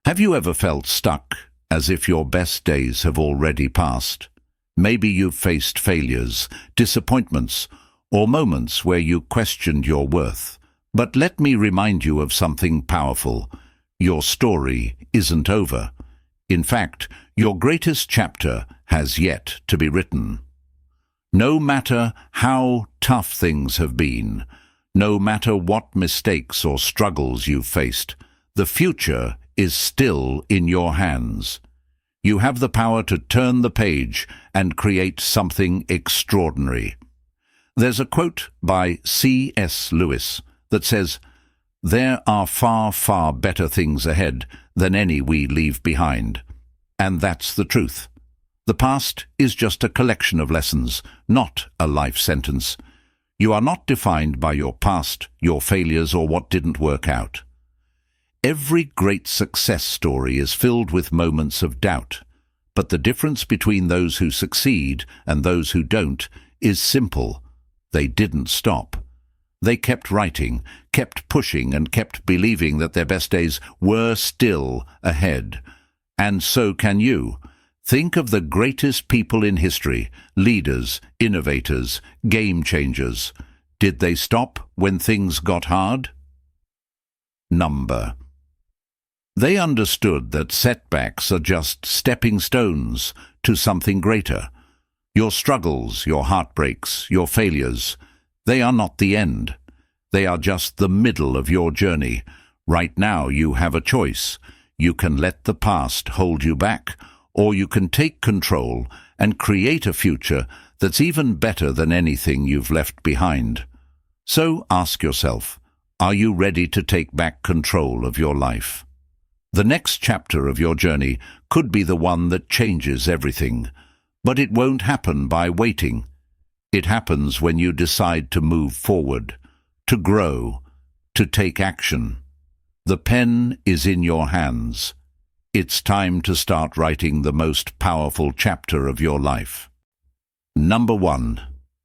Have you ever felt stuck, as if your best days have already passed? Maybe you've faced failures, disappointments, or moments where you questioned your worth. But let me remind you of something powerful. Your story isn't over. In fact, your greatest chapter has yet to be written. No matter how tough things have been, no matter what mistakes or struggles you've faced, the future is still in your hands. You have the power to turn the page and create something extraordinary. There's a quote by C.S. Lewis that says, "There are far, far better things ahead than any we leave behind." And that's the truth. The past is just a collection of lessons, not a life sentence. You are not defined by your past, your failures, or what didn't work out. Every great success story is filled with moments of doubt, but the difference between those who succeed and those who don't is simple. They didn't stop. They kept writing, kept pushing, and kept believing that their best days were still ahead. And so can you. Think of the greatest people in history, leaders, innovators, game changers. Did they stop when things got hard? They understood that setbacks are just stepping stones to something greater. Your struggles, your heartbreaks, your failures, they are not the end. They are just the middle of your journey. Right now you have a choice. You can let the past hold you back, or you can take control and create a future that's even better than anything you've left behind. So ask yourself, are you ready to take back control of your life? The next chapter of your journey could be the one that changes everything, but it won't happen by waiting. It happens when you decide to move forward, to grow, to take action. The pen is in your hands. It's time to start writing the most powerful chapter of your life. 1.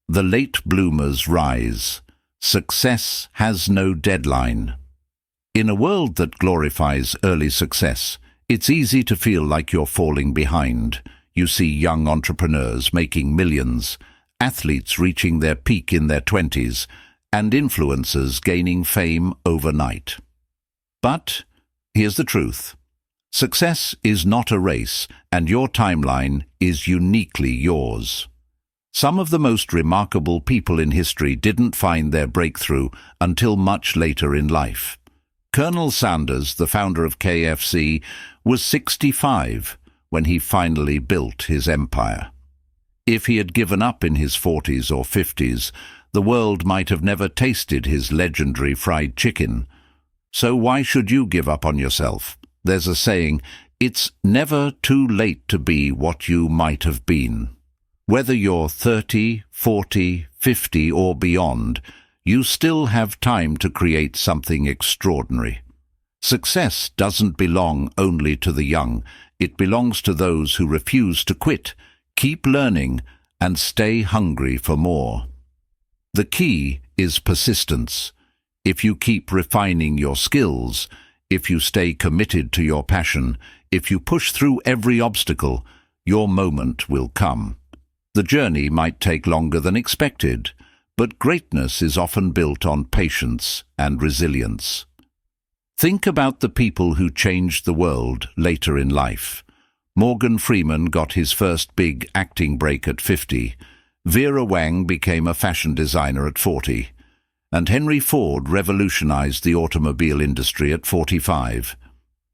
The late bloomers rise. Success has no deadline. In a world that glorifies early success, it's easy to feel like you're falling behind. You see young entrepreneurs making millions, athletes reaching their peak in their 20s, and influencers gaining fame overnight. But here's the truth. Success is not a race, and your timeline is uniquely yours. Some of the most remarkable people in history didn't find their breakthrough until much later in life. Colonel Sanders, the founder of KFC, was 65 when he finally built his empire. If he had given up in his 40s or 50s, the world might have never tasted his legendary fried chicken. So why should you give up on yourself? There's a saying, it's never too late to be what you might have been. Whether you're 30, 40, 50 or beyond, you still have time to create something extraordinary. Success doesn't belong only to the young. It belongs to those who refuse to quit, keep learning, and stay hungry for more. The key is persistence. If you keep refining your skills, if you stay committed to your passion, if you push through every obstacle, your moment will come. The journey might take longer than expected, but greatness is often built on patience and resilience. Think about the people who changed the world later in life. Morgan Freeman got his first big acting break at 50. Vera Wang became a fashion designer at 40. And Henry Ford revolutionized the automobile industry at 45.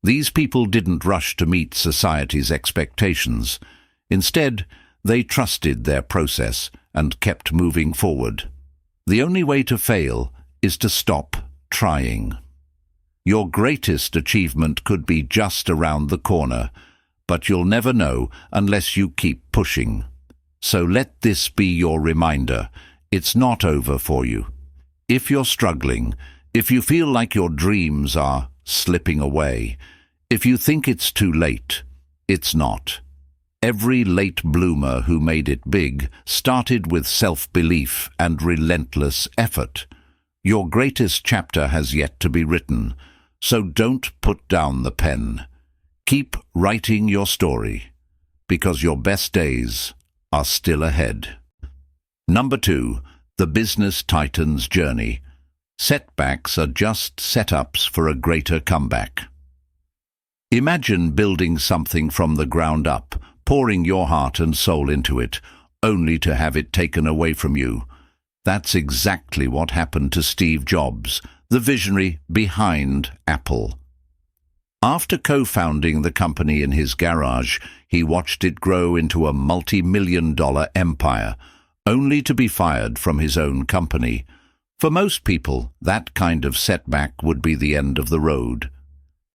These people didn't rush to meet society's expectations. Instead, they trusted their process and kept moving forward. The only way to fail is to stop trying. Your greatest achievement could be just around the corner, but you'll never know unless you keep pushing. So let this be your reminder. It's not over for you. If you're struggling, if you feel like your dreams are slipping away, if you think it's too late, it's not. Every late bloomer who made it big started with self-belief and relentless effort. Your greatest chapter has yet to be written, so don't put down the pen. Keep writing your story, because your best days are still ahead. Number 2, the business titan's journey. Setbacks are just setups for a greater comeback. Imagine building something from the ground up, pouring your heart and soul into it, only to have it taken away from you. That's exactly what happened to Steve Jobs, the visionary behind Apple. After co-founding the company in his garage, he watched it grow into a multi-million-dollar empire, only to be fired from his own company. For most people, that kind of setback would be the end of the road.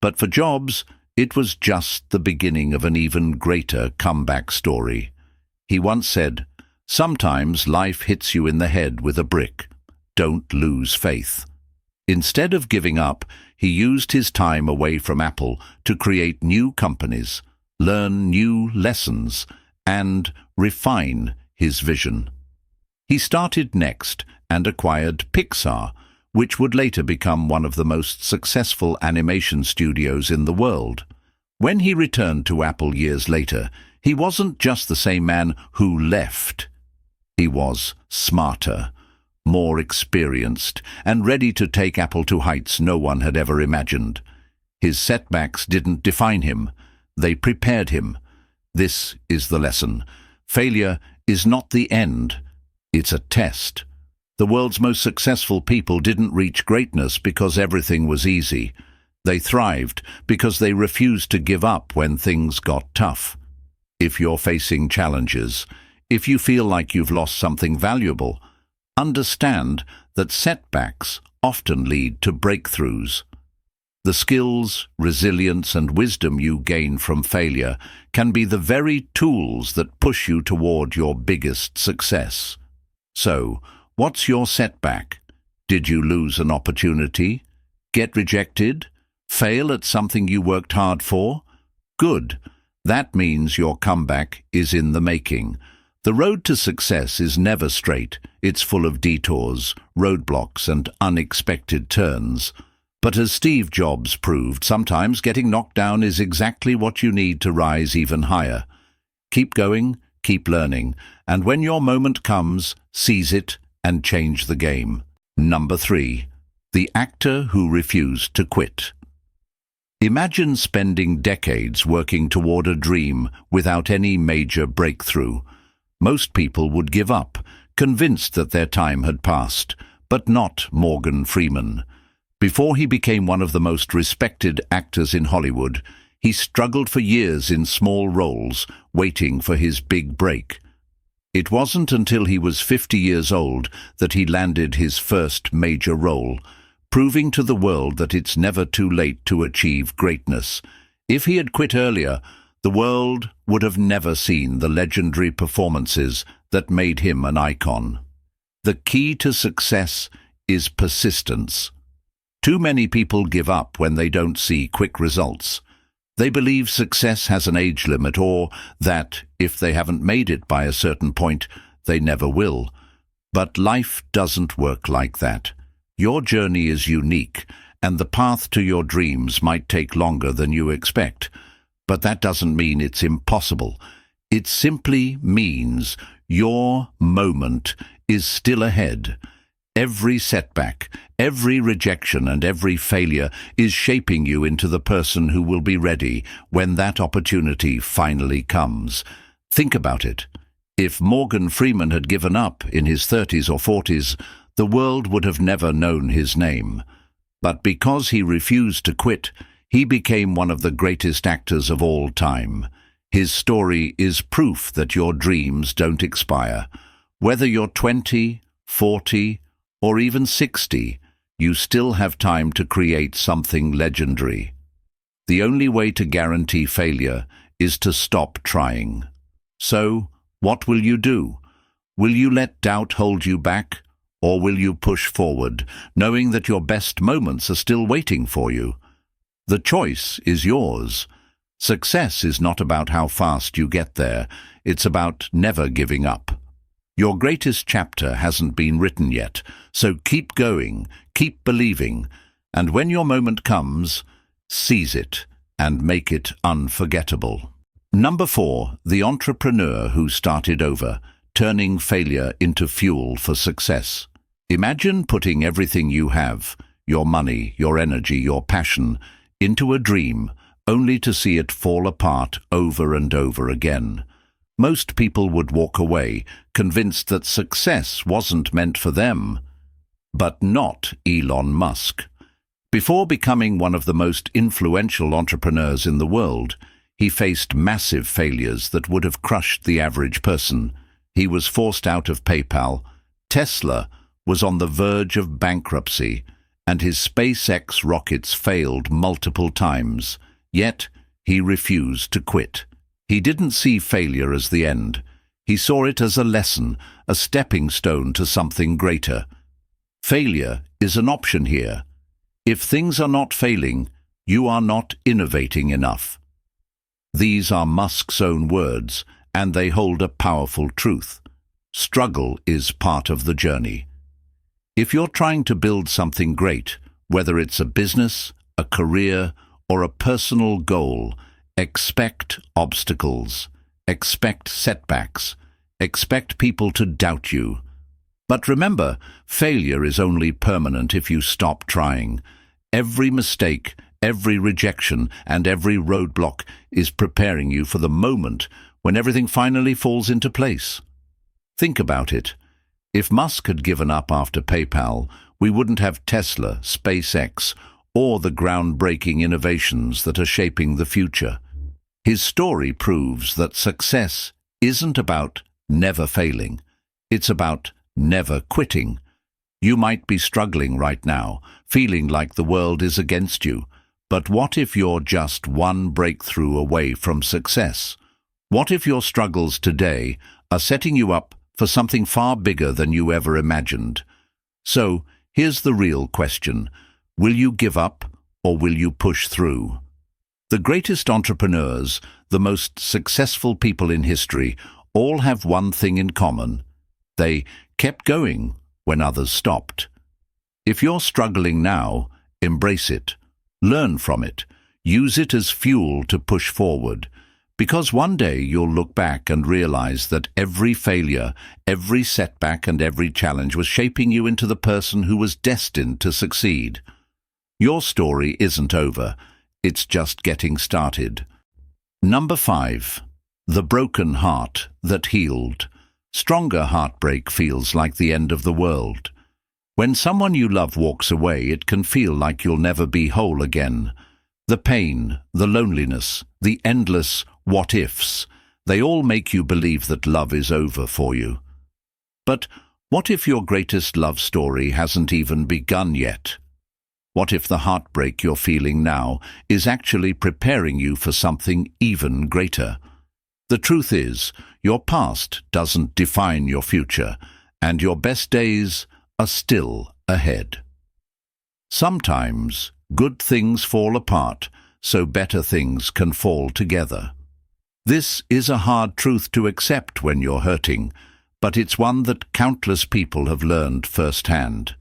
But for Jobs, it was just the beginning of an even greater comeback story. He once said, "Sometimes life hits you in the head with a brick. Don't lose faith." Instead of giving up, he used his time away from Apple to create new companies, learn new lessons, and refine his vision. He started Next and acquired Pixar, which would later become one of the most successful animation studios in the world. When he returned to Apple years later, he wasn't just the same man who left. He was smarter, more experienced, and ready to take Apple to heights no one had ever imagined. His setbacks didn't define him. They prepared him. This is the lesson. Failure is not the end. It's a test. The world's most successful people didn't reach greatness because everything was easy. They thrived because they refused to give up when things got tough. If you're facing challenges, if you feel like you've lost something valuable, understand that setbacks often lead to breakthroughs. The skills, resilience, and wisdom you gain from failure can be the very tools that push you toward your biggest success. So, what's your setback? Did you lose an opportunity? Get rejected? Fail at something you worked hard for? Good. That means your comeback is in the making. The road to success is never straight. It's full of detours, roadblocks, and unexpected turns. But as Steve Jobs proved, sometimes getting knocked down is exactly what you need to rise even higher. Keep going, keep learning, and when your moment comes, seize it and change the game. Number 3, the actor who refused to quit. Imagine spending decades working toward a dream without any major breakthrough. Most people would give up, convinced that their time had passed, but not Morgan Freeman. Before he became one of the most respected actors in Hollywood, he struggled for years in small roles, waiting for his big break. It wasn't until he was 50 years old that he landed his first major role, proving to the world that it's never too late to achieve greatness. If he had quit earlier, the world would have never seen the legendary performances that made him an icon. The key to success is persistence. Too many people give up when they don't see quick results. They believe success has an age limit, or that if they haven't made it by a certain point, they never will. But life doesn't work like that. Your journey is unique, and the path to your dreams might take longer than you expect. But that doesn't mean it's impossible. It simply means your moment is still ahead. Every setback, every rejection, and every failure is shaping you into the person who will be ready when that opportunity finally comes. Think about it. If Morgan Freeman had given up in his 30s or 40s, the world would have never known his name. But because he refused to quit, he became one of the greatest actors of all time. His story is proof that your dreams don't expire. Whether you're 20, 40, or even 60, you still have time to create something legendary. The only way to guarantee failure is to stop trying. So, what will you do? Will you let doubt hold you back? Or will you push forward, knowing that your best moments are still waiting for you? The choice is yours. Success is not about how fast you get there. It's about never giving up. Your greatest chapter hasn't been written yet, so keep going, keep believing, and when your moment comes, seize it. and make it unforgettable. Number 4, the entrepreneur who started over, turning failure into fuel for success. Imagine putting everything you have, your money, your energy, your passion, into a dream, only to see it fall apart over and over again. Most people would walk away, convinced that success wasn't meant for them. But not Elon Musk. Before becoming one of the most influential entrepreneurs in the world, he faced massive failures that would have crushed the average person. He was forced out of PayPal, Tesla was on the verge of bankruptcy, and his SpaceX rockets failed multiple times. Yet, he refused to quit. He didn't see failure as the end. He saw it as a lesson, a stepping stone to something greater. Failure is an option here. If things are not failing, you are not innovating enough. These are Musk's own words, and they hold a powerful truth. Struggle is part of the journey. If you're trying to build something great, whether it's a business, a career, or a personal goal, expect obstacles, expect setbacks, expect people to doubt you. But remember, failure is only permanent if you stop trying. Every mistake, every rejection, and every roadblock is preparing you for the moment when everything finally falls into place. Think about it. If Musk had given up after PayPal, we wouldn't have Tesla, SpaceX, or the groundbreaking innovations that are shaping the future. His story proves that success isn't about never failing. It's about never quitting. You might be struggling right now, feeling like the world is against you. But what if you're just one breakthrough away from success? What if your struggles today are setting you up for something far bigger than you ever imagined? So, here's the real question. Will you give up, or will you push through? The greatest entrepreneurs, the most successful people in history, all have one thing in common. They kept going when others stopped. If you're struggling now, embrace it. Learn from it. Use it as fuel to push forward. Because one day you'll look back and realize that every failure, every setback, and every challenge was shaping you into the person who was destined to succeed. Your story isn't over. It's just getting started. Number 5. The broken heart that healed. Stronger heartbreak feels like the end of the world. When someone you love walks away, it can feel like you'll never be whole again. The pain, the loneliness, the endless what-ifs, they all make you believe that love is over for you. But what if your greatest love story hasn't even begun yet? What if the heartbreak you're feeling now is actually preparing you for something even greater? The truth is, your past doesn't define your future, and your best days are still ahead. Sometimes good things fall apart, so better things can fall together. This is a hard truth to accept when you're hurting, but it's one that countless people have learned firsthand.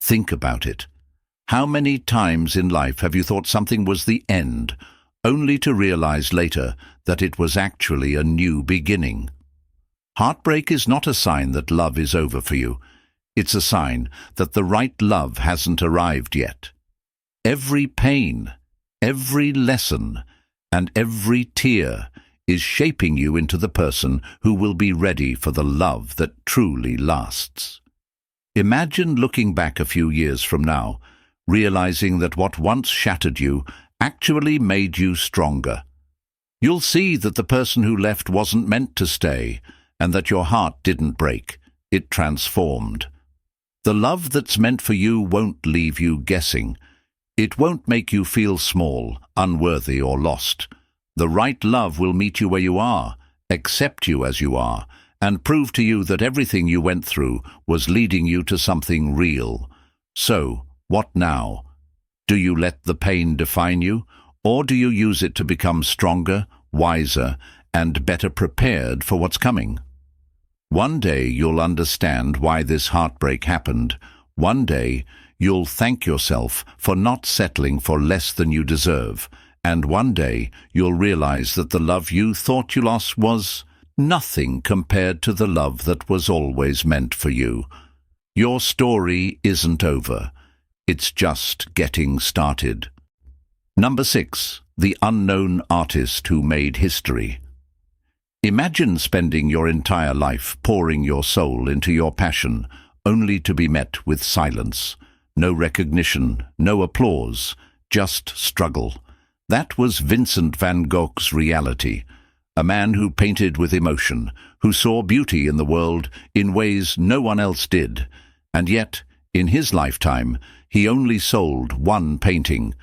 Think about it. How many times in life have you thought something was the end, only to realize later that it was actually a new beginning? Heartbreak is not a sign that love is over for you. It's a sign that the right love hasn't arrived yet. Every pain, every lesson, and every tear is shaping you into the person who will be ready for the love that truly lasts. Imagine looking back a few years from now, realizing that what once shattered you actually made you stronger. You'll see that the person who left wasn't meant to stay, and that your heart didn't break, it transformed. The love that's meant for you won't leave you guessing. It won't make you feel small, unworthy, or lost. The right love will meet you where you are, accept you as you are, and prove to you that everything you went through was leading you to something real. So, what now? Do you let the pain define you, or do you use it to become stronger, wiser, and better prepared for what's coming? One day you'll understand why this heartbreak happened. One day you'll thank yourself for not settling for less than you deserve. And one day you'll realize that the love you thought you lost was nothing compared to the love that was always meant for you. Your story isn't over. It's just getting started. Number 6. The unknown artist who made history. Imagine spending your entire life pouring your soul into your passion, only to be met with silence. No recognition, no applause, just struggle. That was Vincent van Gogh's reality. A man who painted with emotion, who saw beauty in the world in ways no one else did. And yet, in his lifetime, he only sold one painting.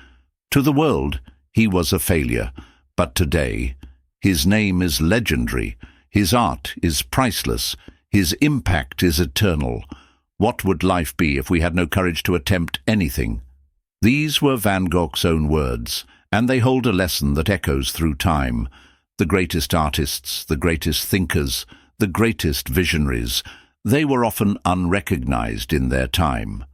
To the world, he was a failure. But today, his name is legendary. His art is priceless. His impact is eternal. What would life be if we had no courage to attempt anything? These were Van Gogh's own words, and they hold a lesson that echoes through time. The greatest artists, the greatest thinkers, the greatest visionaries, they were often unrecognized in their time.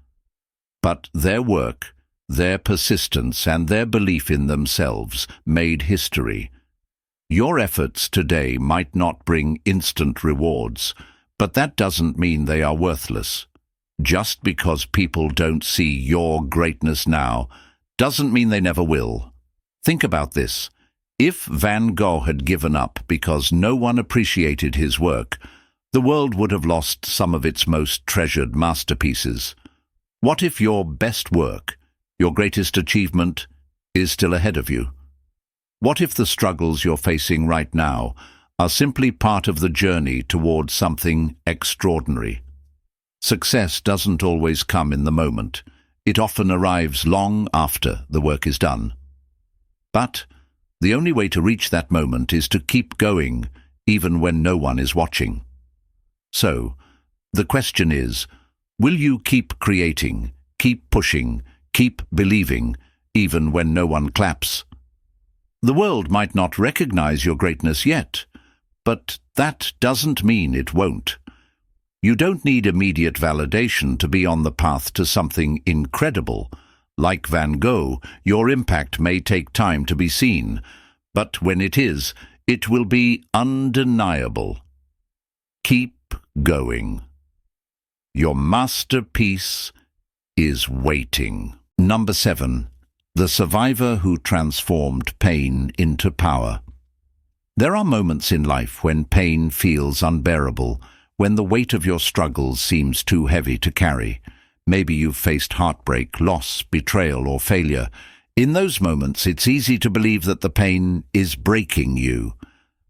But their work, their persistence, and their belief in themselves made history. Your efforts today might not bring instant rewards, but that doesn't mean they are worthless. Just because people don't see your greatness now, doesn't mean they never will. Think about this. If Van Gogh had given up because no one appreciated his work, the world would have lost some of its most treasured masterpieces. What if your best work, your greatest achievement, is still ahead of you? What if the struggles you're facing right now are simply part of the journey towards something extraordinary? Success doesn't always come in the moment. It often arrives long after the work is done. But the only way to reach that moment is to keep going, even when no one is watching. So, the question is, will you keep creating, keep pushing, keep believing, even when no one claps? The world might not recognize your greatness yet, but that doesn't mean it won't. You don't need immediate validation to be on the path to something incredible. Like Van Gogh, your impact may take time to be seen, but when it is, it will be undeniable. Keep going. Your masterpiece is waiting. Number 7. The survivor who transformed pain into power. There are moments in life when pain feels unbearable, when the weight of your struggles seems too heavy to carry. Maybe you've faced heartbreak, loss, betrayal, or failure. In those moments, it's easy to believe that the pain is breaking you.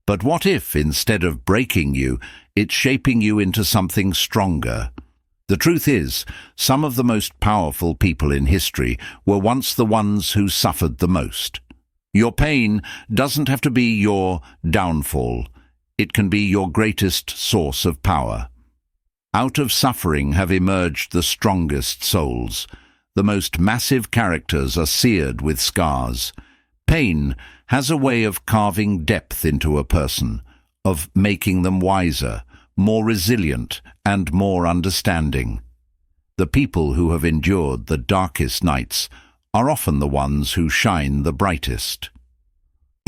But what if, instead of breaking you, it's shaping you into something stronger? The truth is, some of the most powerful people in history were once the ones who suffered the most. Your pain doesn't have to be your downfall. It can be your greatest source of power. Out of suffering have emerged the strongest souls. The most massive characters are seared with scars. Pain has a way of carving depth into a person, of making them wiser, more resilient, and more understanding. The people who have endured the darkest nights are often the ones who shine the brightest.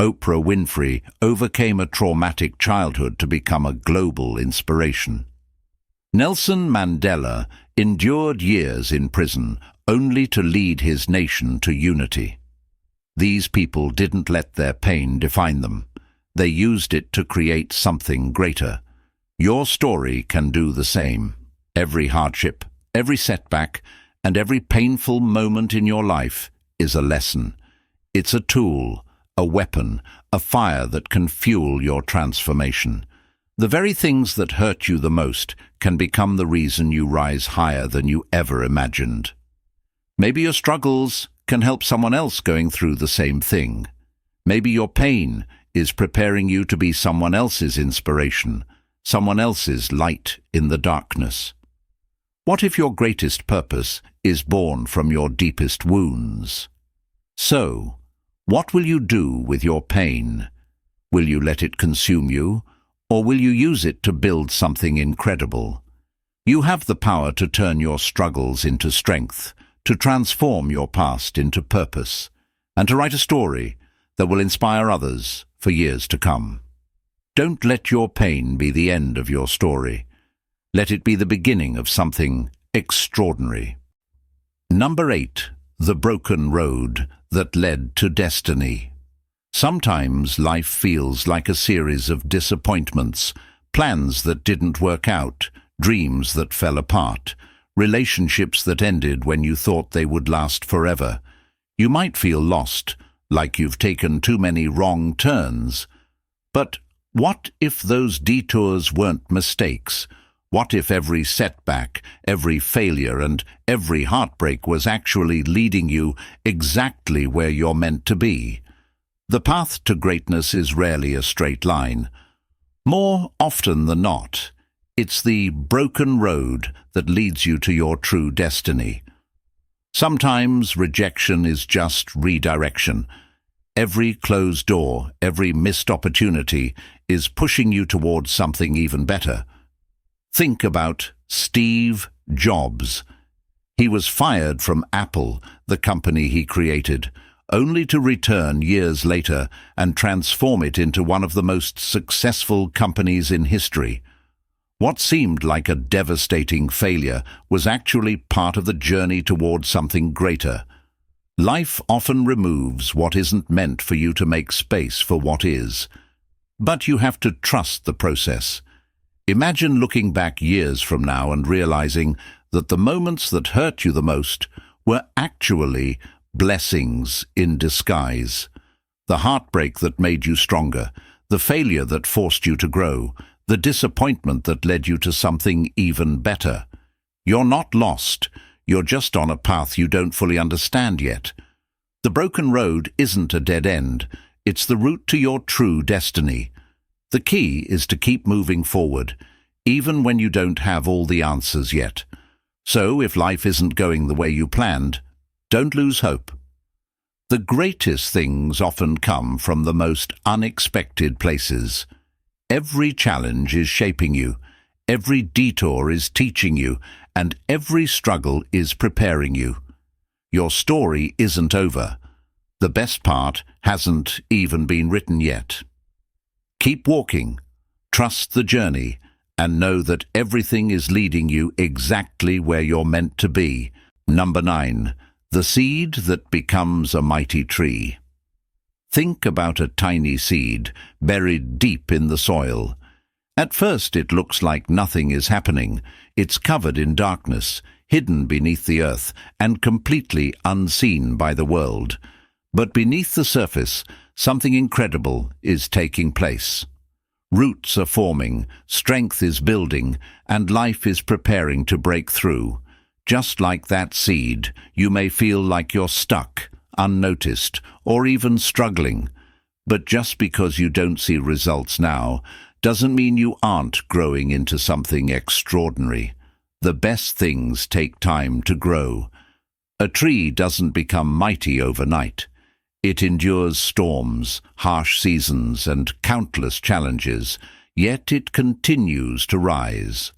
Oprah Winfrey overcame a traumatic childhood to become a global inspiration. Nelson Mandela endured years in prison only to lead his nation to unity. These people didn't let their pain define them. They used it to create something greater. Your story can do the same. Every hardship, every setback, and every painful moment in your life is a lesson. It's a tool, a weapon, a fire that can fuel your transformation. The very things that hurt you the most can become the reason you rise higher than you ever imagined. Maybe your struggles can help someone else going through the same thing. Maybe your pain is preparing you to be someone else's inspiration, someone else's light in the darkness. What if your greatest purpose is born from your deepest wounds? So, what will you do with your pain? Will you let it consume you, or will you use it to build something incredible? You have the power to turn your struggles into strength, to transform your past into purpose, and to write a story that will inspire others for years to come. Don't let your pain be the end of your story. Let it be the beginning of something extraordinary. Number 8. The broken road that led to destiny. Sometimes life feels like a series of disappointments, plans that didn't work out, dreams that fell apart, relationships that ended when you thought they would last forever. You might feel lost, like you've taken too many wrong turns. But what if those detours weren't mistakes? What if every setback, every failure, and every heartbreak was actually leading you exactly where you're meant to be? The path to greatness is rarely a straight line. More often than not, it's the broken road that leads you to your true destiny. Sometimes rejection is just redirection. Every closed door, every missed opportunity is pushing you towards something even better. Think about Steve Jobs. He was fired from Apple, the company he created, only to return years later and transform it into one of the most successful companies in history. What seemed like a devastating failure was actually part of the journey toward something greater. Life often removes what isn't meant for you to make space for what is. But you have to trust the process. Imagine looking back years from now and realizing that the moments that hurt you the most were actually blessings in disguise. The heartbreak that made you stronger, the failure that forced you to grow, the disappointment that led you to something even better. You're not lost. You're just on a path you don't fully understand yet. The broken road isn't a dead end. It's the route to your true destiny. The key is to keep moving forward, even when you don't have all the answers yet. So if life isn't going the way you planned, don't lose hope. The greatest things often come from the most unexpected places. Every challenge is shaping you, every detour is teaching you, and every struggle is preparing you. Your story isn't over. The best part hasn't even been written yet. Keep walking, trust the journey, and know that everything is leading you exactly where you're meant to be. Number 9. The seed that becomes a mighty tree. Think about a tiny seed buried deep in the soil. At first it looks like nothing is happening. It's covered in darkness, hidden beneath the earth, and completely unseen by the world. But beneath the surface, something incredible is taking place. Roots are forming, strength is building, and life is preparing to break through. Just like that seed, you may feel like you're stuck, unnoticed, or even struggling. But just because you don't see results now, doesn't mean you aren't growing into something extraordinary. The best things take time to grow. A tree doesn't become mighty overnight. It endures storms, harsh seasons, and countless challenges, yet it continues to rise.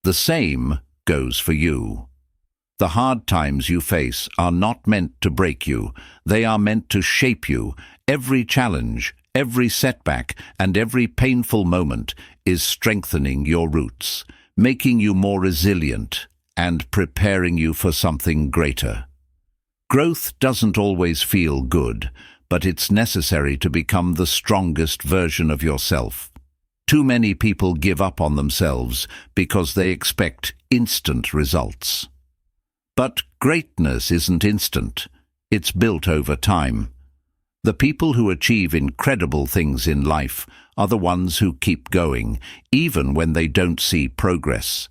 The same goes for you. The hard times you face are not meant to break you. They are meant to shape you. Every challenge, every setback, and every painful moment is strengthening your roots, making you more resilient, and preparing you for something greater. Growth doesn't always feel good, but it's necessary to become the strongest version of yourself. Too many people give up on themselves because they expect instant results. But greatness isn't instant. It's built over time. The people who achieve incredible things in life are the ones who keep going, even when they don't see progress.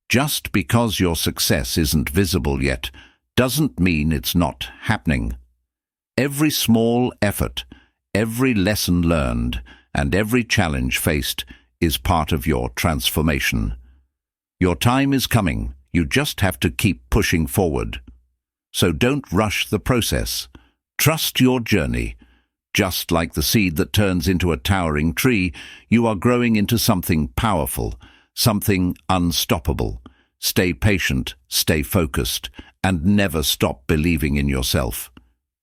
Just because your success isn't visible yet doesn't mean it's not happening. Every small effort, every lesson learned, and every challenge faced is part of your transformation. Your time is coming. You just have to keep pushing forward. So don't rush the process. Trust your journey. Just like the seed that turns into a towering tree, you are growing into something powerful, something unstoppable. Stay patient, stay focused, and never stop believing in yourself.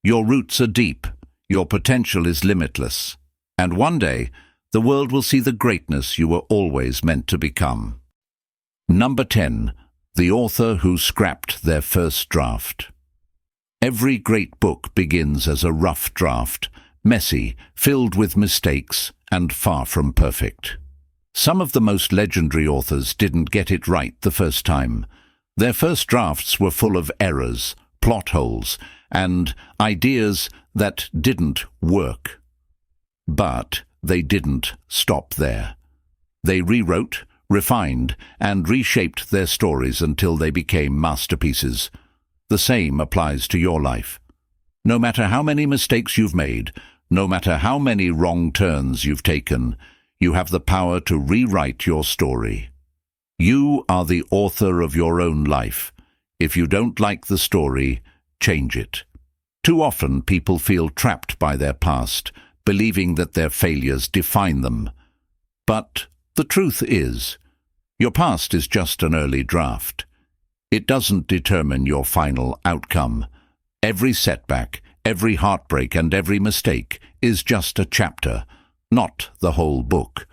Your roots are deep. Your potential is limitless, and one day the world will see the greatness you were always meant to become. Number 10. The author who scrapped their first draft. Every great book begins as a rough draft, messy, filled with mistakes, and far from perfect. Some of the most legendary authors didn't get it right the first time. Their first drafts were full of errors, plot holes, and ideas that didn't work. But they didn't stop there. They rewrote, refined, and reshaped their stories until they became masterpieces. The same applies to your life. No matter how many mistakes you've made, no matter how many wrong turns you've taken, you have the power to rewrite your story. You are the author of your own life. If you don't like the story, change it. Too often people feel trapped by their past, believing that their failures define them. But the truth is, your past is just an early draft. It doesn't determine your final outcome. Every setback, every heartbreak, and every mistake is just a chapter, not the whole book.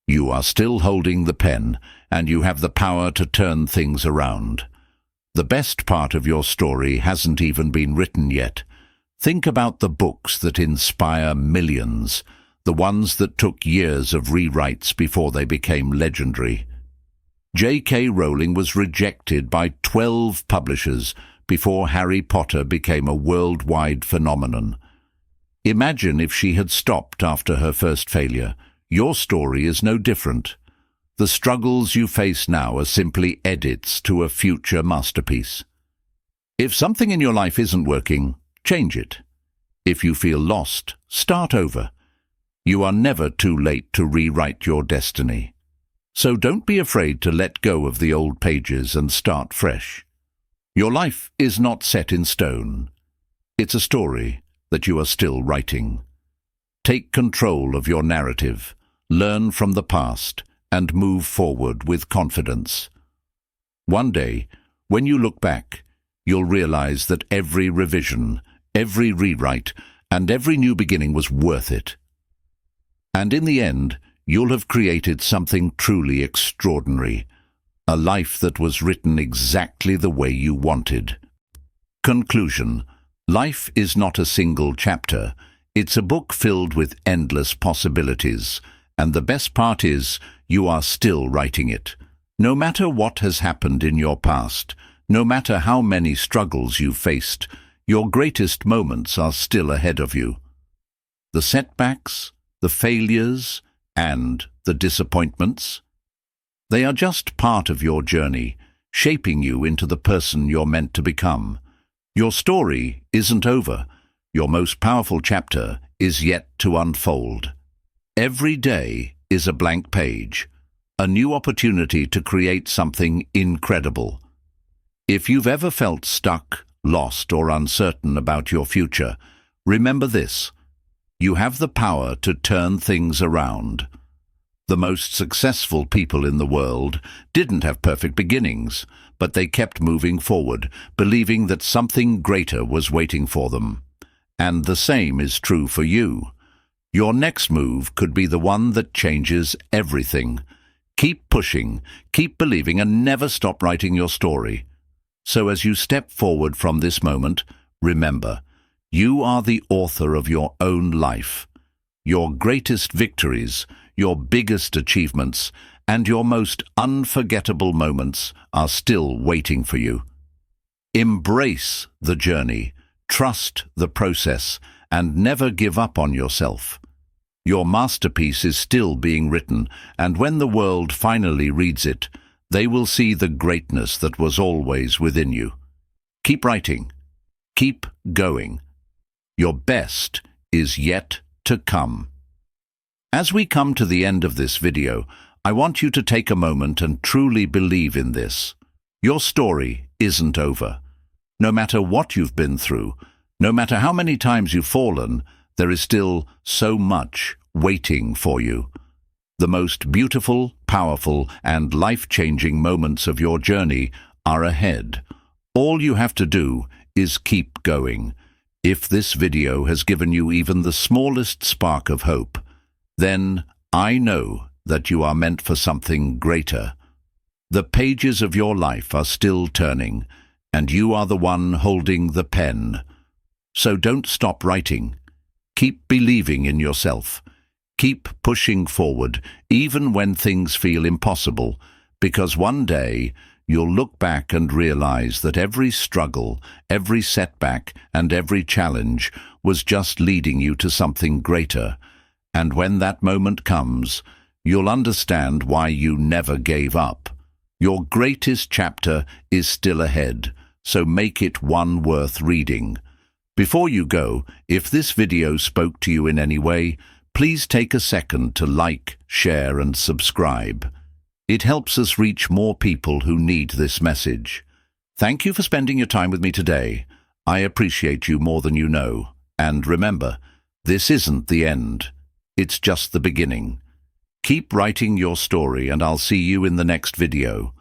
You are still holding the pen, and you have the power to turn things around. The best part of your story hasn't even been written yet. Think about the books that inspire millions, the ones that took years of rewrites before they became legendary. J.K. Rowling was rejected by 12 publishers before Harry Potter became a worldwide phenomenon. Imagine if she had stopped after her first failure. Your story is no different. The struggles you face now are simply edits to a future masterpiece. If something in your life isn't working, change it. If you feel lost, start over. You are never too late to rewrite your destiny. So don't be afraid to let go of the old pages and start fresh. Your life is not set in stone. It's a story that you are still writing. Take control of your narrative, learn from the past, and move forward with confidence. One day, when you look back, you'll realize that every revision, every rewrite, and every new beginning was worth it. And in the end, you'll have created something truly extraordinary, a life that was written exactly the way you wanted. Conclusion. Life is not a single chapter. It's a book filled with endless possibilities, and the best part is, you are still writing it. No matter what has happened in your past, no matter how many struggles you've faced, your greatest moments are still ahead of you. The setbacks, the failures, and the disappointments, they are just part of your journey, shaping you into the person you're meant to become. Your story isn't over. Your most powerful chapter is yet to unfold. Every day is a blank page, a new opportunity to create something incredible. If you've ever felt stuck, lost, or uncertain about your future, remember this: you have the power to turn things around. The most successful people in the world didn't have perfect beginnings, but they kept moving forward, believing that something greater was waiting for them. And the same is true for you. Your next move could be the one that changes everything. Keep pushing, keep believing, and never stop writing your story. So as you step forward from this moment, remember, you are the author of your own life. Your greatest victories, your biggest achievements, and your most unforgettable moments are still waiting for you. Embrace the journey, trust the process, and never give up on yourself. Your masterpiece is still being written, and when the world finally reads it, they will see the greatness that was always within you. Keep writing. Keep going. Your best is yet to come. As we come to the end of this video, I want you to take a moment and truly believe in this. Your story isn't over. No matter what you've been through, no matter how many times you've fallen, there is still so much waiting for you. The most beautiful, powerful, and life-changing moments of your journey are ahead. All you have to do is keep going. If this video has given you even the smallest spark of hope, then I know that you are meant for something greater. The pages of your life are still turning, and you are the one holding the pen. So don't stop writing. Keep believing in yourself. Keep pushing forward, even when things feel impossible, because one day you'll look back and realize that every struggle, every setback, and every challenge was just leading you to something greater. And when that moment comes, you'll understand why you never gave up. Your greatest chapter is still ahead, so make it one worth reading. Before you go, if this video spoke to you in any way, please take a second to like, share, and subscribe. It helps us reach more people who need this message. Thank you for spending your time with me today. I appreciate you more than you know. And remember, this isn't the end. It's just the beginning. Keep writing your story, and I'll see you in the next video.